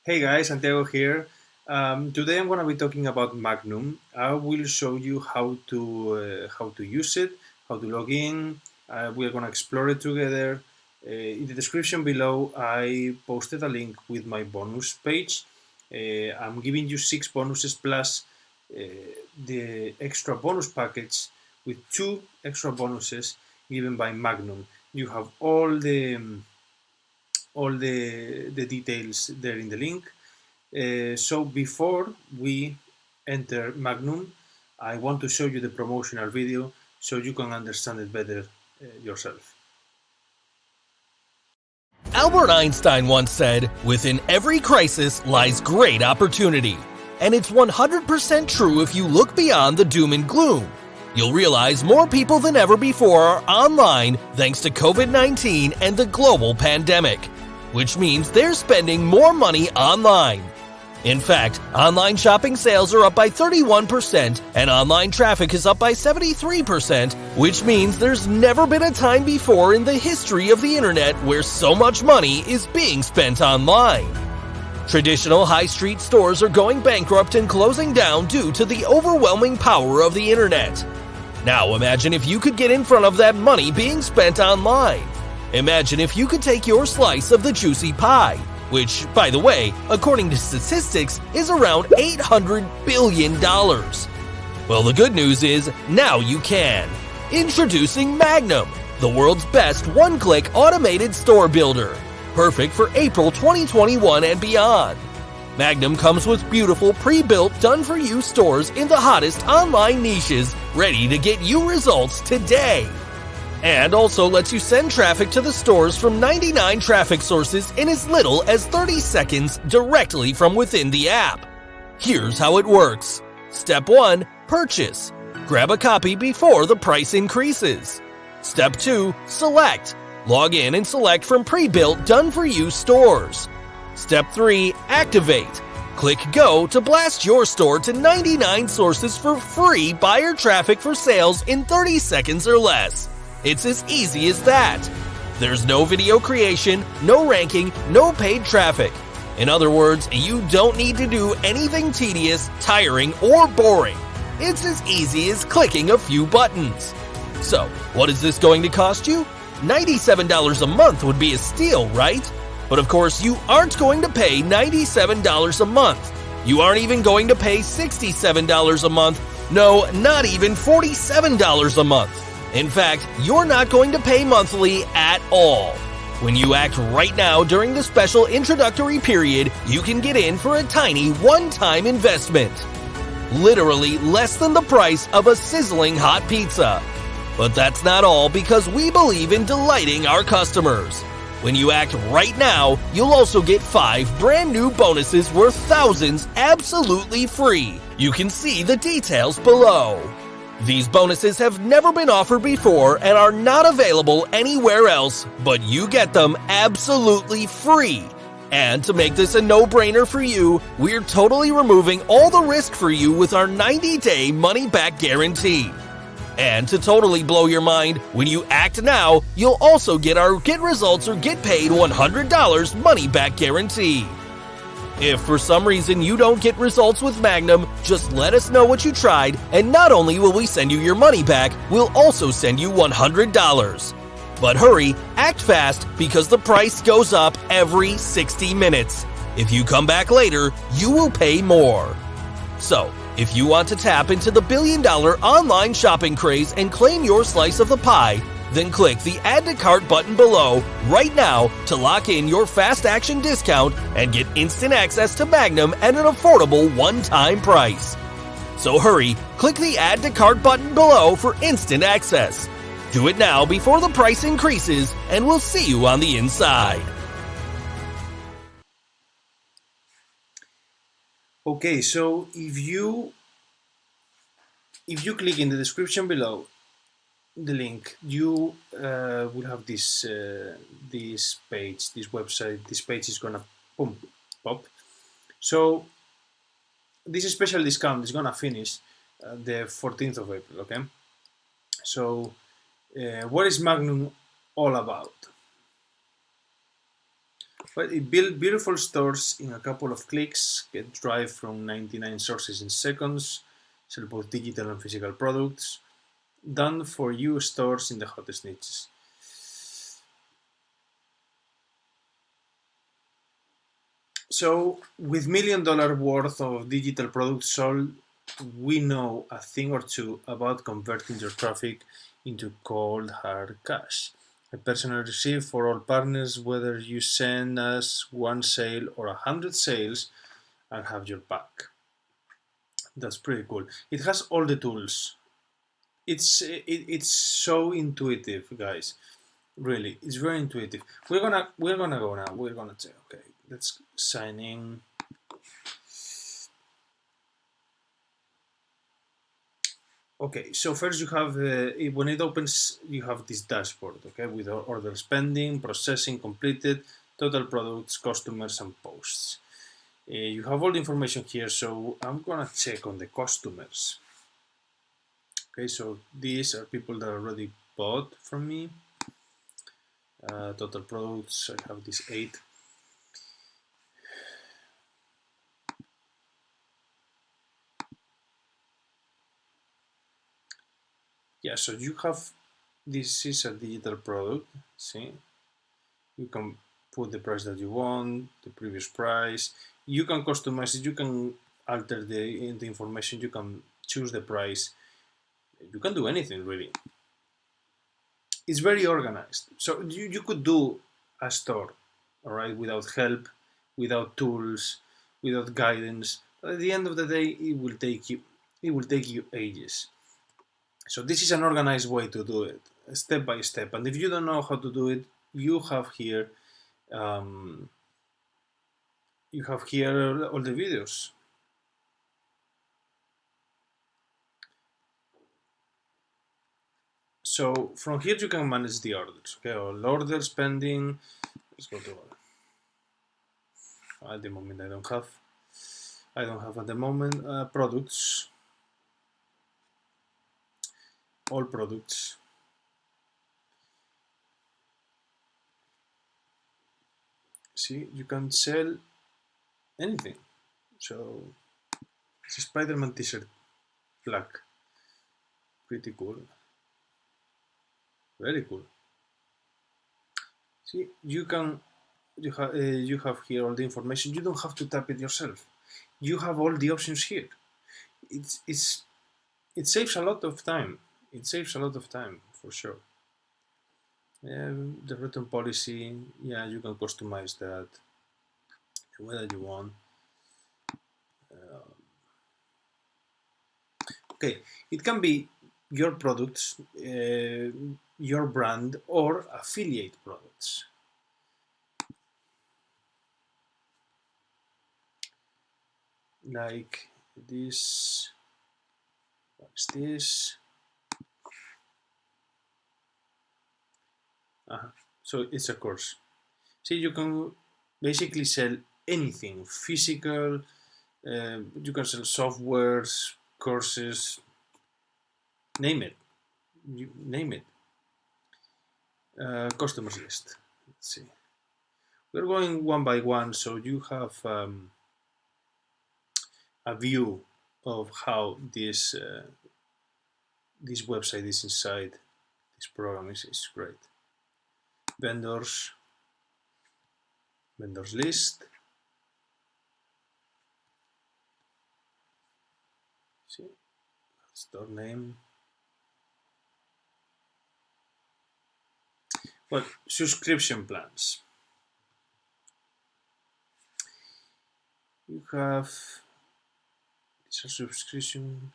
Hey guys, Santiago here. Today I'm going to be talking about Magnum. I will show you how to use it, how to log in. We're going to explore it together. In the description below, I posted a link with my bonus page. I'm giving you 6 bonuses plus uh, the extra bonus package with 2 extra bonuses given by Magnum. You have all the details there in the link. So before we enter Magnum, I want to show you the promotional video so you can understand it better yourself. Albert Einstein once said, "Within every crisis lies great opportunity." And it's 100% true if you look beyond the doom and gloom. You'll realize more people than ever before are online thanks to COVID-19 and the global pandemic, which means they're spending more money online. In fact, online shopping sales are up by 31% and online traffic is up by 73%, which means there's never been a time before in the history of the internet where so much money is being spent online. Traditional high street stores are going bankrupt and closing down due to the overwhelming power of the internet. Now imagine if you could get in front of that money being spent online. Imagine if you could take your slice of the juicy pie, which, by the way, according to statistics, is around $800 billion. Well, the good news is, now you can. Introducing MAGNUM, the world's best one-click automated store builder. Perfect for April 2021 and beyond. MAGNUM comes with beautiful pre-built, done-for-you stores in the hottest online niches, ready to get you results today. And also lets you send traffic to the stores from 99 traffic sources in as little as 30 seconds directly from within the app. Here's how it works. Step 1. Purchase. Grab a copy before the price increases. Step 2. Select. Log in and select from pre-built, done-for-you stores. Step 3. Activate. Click Go to blast your store to 99 sources for free buyer traffic for sales in 30 seconds or less. It's as easy as that. There's no video creation, no ranking, no paid traffic. In other words, you don't need to do anything tedious, tiring, or boring. It's as easy as clicking a few buttons. So, what is this going to cost you? $97 a month would be a steal, right? But of course, you aren't going to pay $97 a month. You aren't even going to pay $67 a month. No, not even $47 a month. In fact, you're not going to pay monthly at all. When you act right now during the special introductory period, you can get in for a tiny one-time investment. Literally less than the price of a sizzling hot pizza. But that's not all, because we believe in delighting our customers. When you act right now, you'll also get 5 brand new bonuses worth thousands absolutely free. You can see the details below. These bonuses have never been offered before and are not available anywhere else, but you get them absolutely free. And to make this a no-brainer for you, we're totally removing all the risk for you with our 90-day money-back guarantee. And to totally blow your mind, when you act now, you'll also get our Get Results or Get Paid $100 money-back guarantee. If for some reason you don't get results with MAGNUM, just let us know what you tried, and not only will we send you your money back, we'll also send you $100. But hurry, act fast, because the price goes up every 60 minutes. If you come back later, you will pay more. So, if you want to tap into the billion-dollar online shopping craze and claim your slice of the pie, then click the Add to Cart button below right now to lock in your fast action discount and get instant access to MAGNUM at an affordable one-time price. So hurry, click the Add to Cart button below for instant access. Do it now before the price increases, and we'll see you on the inside. Okay, so if you click in the description below the link, you will have this page, this website. This page is gonna pop. So this special discount is gonna finish the 14th of April. Okay. So what is Magnum all about? But it built beautiful stores in a couple of clicks, get drive from 99 sources in seconds, sell both digital and physical products, done for you stores in the hottest niches. So, with $1 million worth of digital products sold, we know a thing or two about converting your traffic into cold hard cash. A personal receipt for all partners, whether you send us one sale or 100 sales, and have your back. That's pretty cool. It has all the tools. It's so intuitive, guys. Really, it's very intuitive. We're gonna go now. We're gonna say, okay, let's sign in. Okay, so first you have when it opens, you have this dashboard. Okay, with order spending, processing completed, total products, customers, and posts. You have all the information here. So I'm gonna check on the customers. Okay, so these are people that already bought from me. Total products, I have these 8. Yeah, so you have, this is a digital product, see? You can put the price that you want, the previous price. You can customize it, you can alter the information, you can choose the price. You can do anything really. It's very organized. So you could do a store, all right, without help, without tools, without guidance. But at the end of the day, it will take you ages. So this is an organized way to do it, step by step. And if you don't know how to do it, you have here um, all the videos. So from here you can manage the orders. Okay, all order spending. Let's go to order. At the moment I don't have. I don't have at the moment products. All products. See, you can sell anything. So it's a Spider-Man t-shirt, black. Pretty cool. Very cool. See, you have here all the information. You don't have to type it yourself. You have all the options here. It's it saves a lot of time. It saves a lot of time for sure. The return policy, yeah, you can customize that the way that you want. Okay, it can be your products, your brand, or affiliate products. Like this. What's this? So it's a course. See, you can basically sell anything physical. You can sell softwares, courses, name it. You name it. Customers list. Let's see. We're going one by one, so you have a view of how this website is inside this program. Is great. Vendors, vendors list. See, store name. Well, subscription plans. You have these are subscription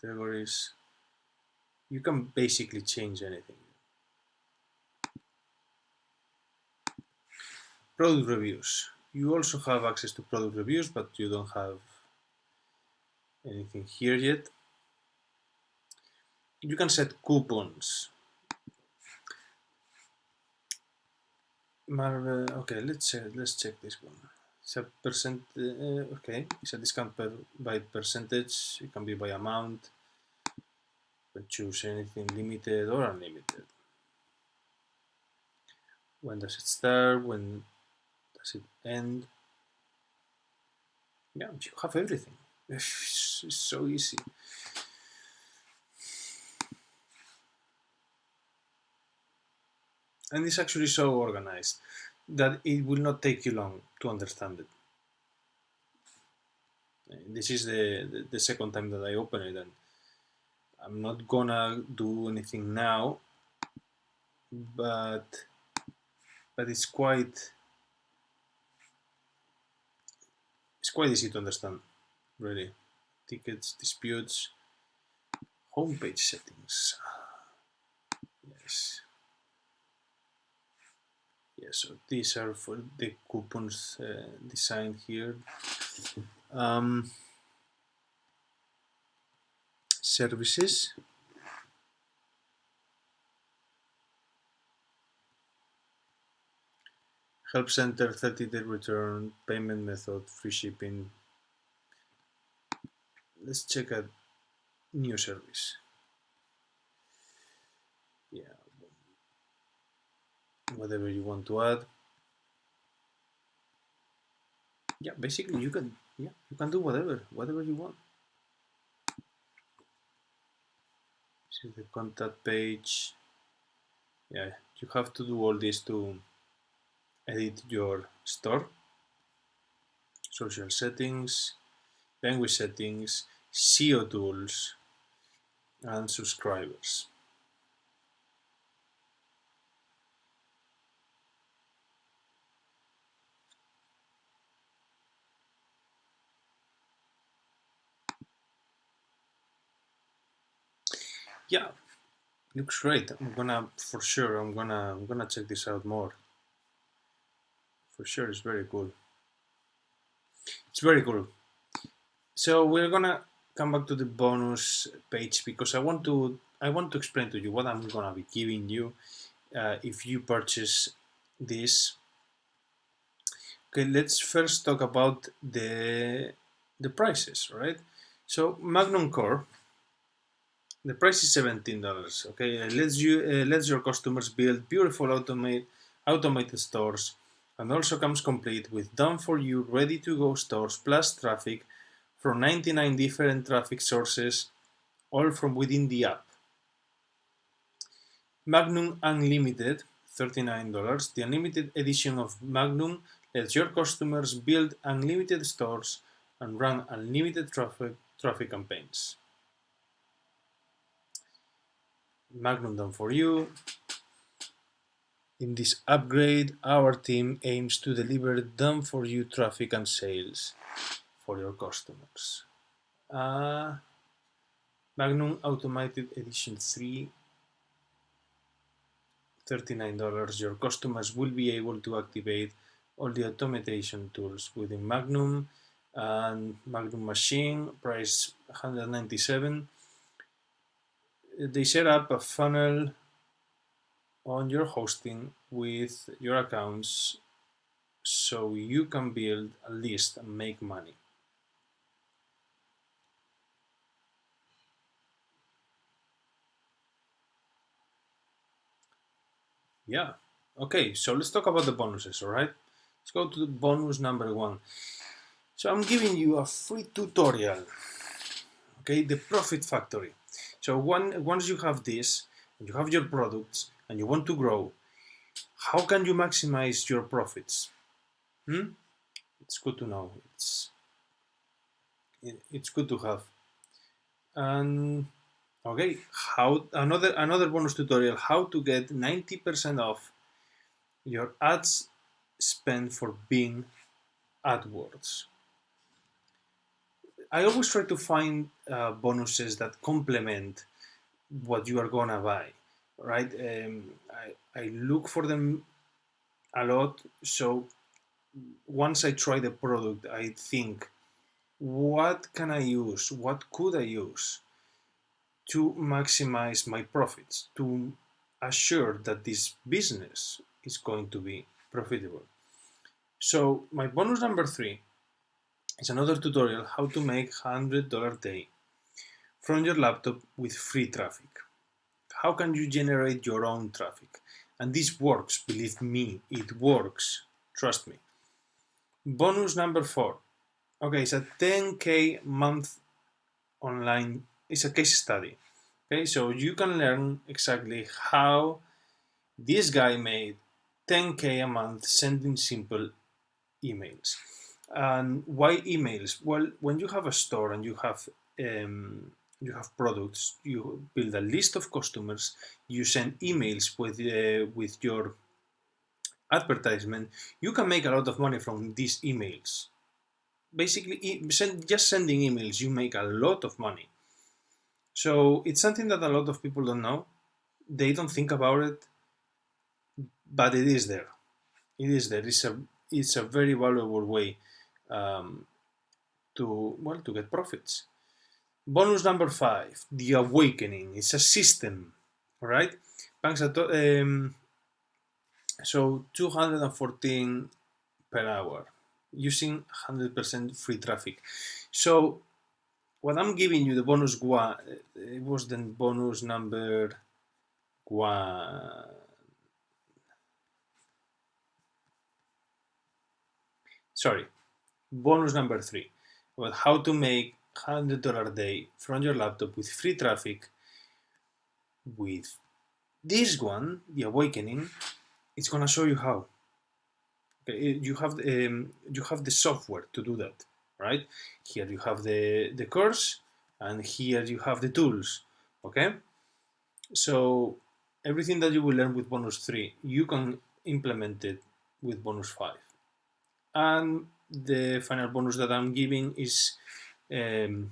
categories. You can basically change anything. Product reviews. You also have access to product reviews, but you don't have anything here yet. You can set coupons. Marvel. Okay, let's check this one. It's a percent. Okay, it's a discount by percentage. It can be by amount. You can choose anything limited or unlimited. When does it start? When does it end? Yeah, you have everything. It's so easy. And it's actually so organized that it will not take you long to understand it. This is the second time that I open it, and I'm not gonna do anything now, but it's quite easy to understand, really. Tickets, disputes, homepage settings. Yes, yes. So these are for the coupons designed here. Um, Services. Help center, 30-day return, payment method, free shipping. Let's check a new service. Yeah, whatever you want to add. Yeah, basically you can do whatever you want. This is the contact page. Yeah, you have to do all this to edit your store, social settings, language settings, SEO tools, and subscribers. Yeah, looks great. I'm gonna check this out more. For sure, it's very cool. It's very cool. So we're gonna come back to the bonus page because I want to explain to you what I'm gonna be giving you if you purchase this. Okay, let's first talk about the prices, right? So Magnum Core, the price is $17. Okay, lets your customers build beautiful automated stores, and also comes complete with done for you, ready to go stores plus traffic from 99 different traffic sources, all from within the app. Magnum Unlimited, $39. The unlimited edition of Magnum lets your customers build unlimited stores and run unlimited traffic campaigns. Magnum done for you. In this upgrade, our team aims to deliver done for you traffic and sales for your customers. Magnum Automated Edition 3, $39. Your customers will be able to activate all the automation tools within Magnum and Magnum Machine, price $197. They set up a funnel on your hosting with your accounts so you can build a list and make money. Yeah. Okay, so let's talk about the bonuses, all right? Let's go to the bonus number one. So I'm giving you a free tutorial, okay? The Profit Factory. So once you have this, and you have your products, and you want to grow, how can you maximize your profits? Hmm? It's good to know. It's good to have. And okay, how another bonus tutorial: how to get 90% off your ads spent for Bing AdWords. I always try to find bonuses that complement what you are gonna buy, right? I look for them a lot. So once I try the product, I think, what can I use? What could I use to maximize my profits, to assure that this business is going to be profitable? So my bonus number three is another tutorial how to make $100 a day from your laptop with free traffic. How can you generate your own traffic? And this works, believe me, it works. Trust me. Bonus number 4. Okay, it's a 10K month online. It's a case study. Okay, so you can learn exactly how this guy made 10K a month sending simple emails. And why emails? Well, when you have a store and you have products, you build a list of customers, you send emails with your advertisement, you can make a lot of money from these emails. Basically, just sending emails, you make a lot of money. So it's something that a lot of people don't know. They don't think about it, but it is there. It is there. It's a very valuable way um, to get profits. Bonus number 5, the awakening. It's a system, all right? Banks at, so 214 per hour using 100% free traffic. So what I'm giving you, the bonus one, it was the bonus number 1. Sorry, bonus number 3, about how to make $100 a day from your laptop with free traffic. With this one, the awakening, it's gonna show you how. Okay, you have the software to do that, right? Here you have the course, and here you have the tools. Okay, so everything that you will learn with bonus 3, you can implement it with bonus 5. And the final bonus that I'm giving is El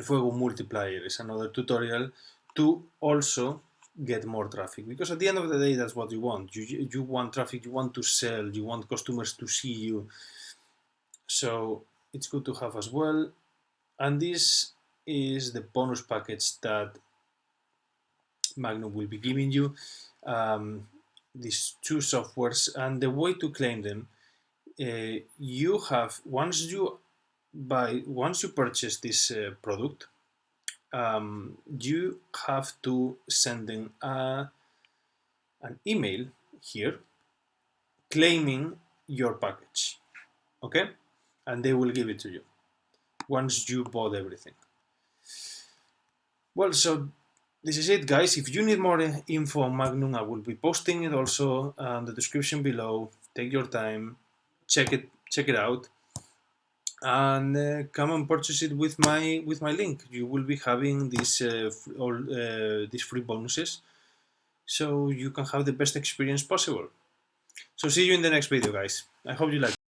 Fuego Multiplier. It's another tutorial to also get more traffic, because at the end of the day, that's what you want. You want traffic, you want to sell, you want customers to see you. So it's good to have as well. And this is the bonus package that Magnum will be giving you. These 2 softwares, and the way to claim them, you have once you purchase this product, you have to send in an email here claiming your package, okay? And they will give it to you once you bought everything. Well, so this is it, guys. If you need more info on Magnum, I will be posting it also in the description below. Take your time, check it out, and come and purchase it with my link. You will be having all these free bonuses, so you can have the best experience possible. So see you in the next video, guys. I hope you like it.